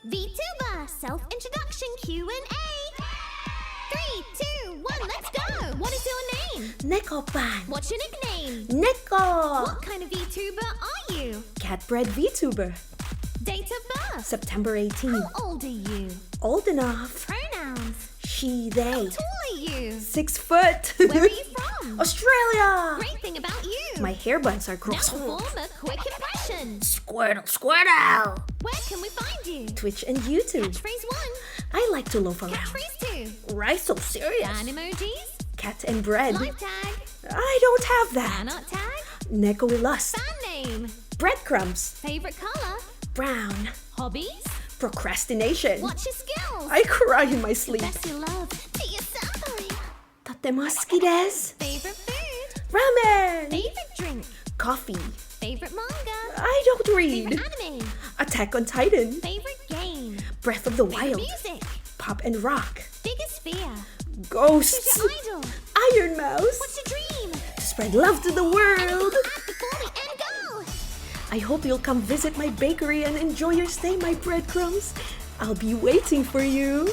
Vtuber self-introduction Q&A. 3, 2, 1, let's go. What is your name? Nekopan. What's your nickname? Neko. What kind of VTuber are you? Cat-bred VTuber. Date of birth? September 18. How old are you? Old enough. Pronouns? She, they. How tall are you? 6 foot. Where are you from? Australia. Great thing about you. My hair buns are Now cross. form a quick impression. Squirtle, squirtle. Where can we find you? Twitch and YouTube. Catchphrase 1. I like to loaf around. Catchphrase 2. Right, so serious. Fan emojis. Cat and bread. Live tag. I don't have that. Fan art tag. Neko lust. Fan name. Breadcrumbs. Favorite color. Brown. Hobbies. Procrastination. What's your skills? I cry in my sleep. Best you love. To yourself. Tatemaski desu. Favorite food. Ramen. Favorite drink. Coffee. Favorite manga. I don't read. Favorite anime. Attack on Titan. Favorite game. Breath of the Favorite Wild. music. Pop and Rock. Biggest fear. Ghosts. Who's your idol? Iron Mouse. What's your dream? To spread love to the world. Add before the end goal. I hope you'll come visit my bakery and enjoy your stay, my breadcrumbs. I'll be waiting for you.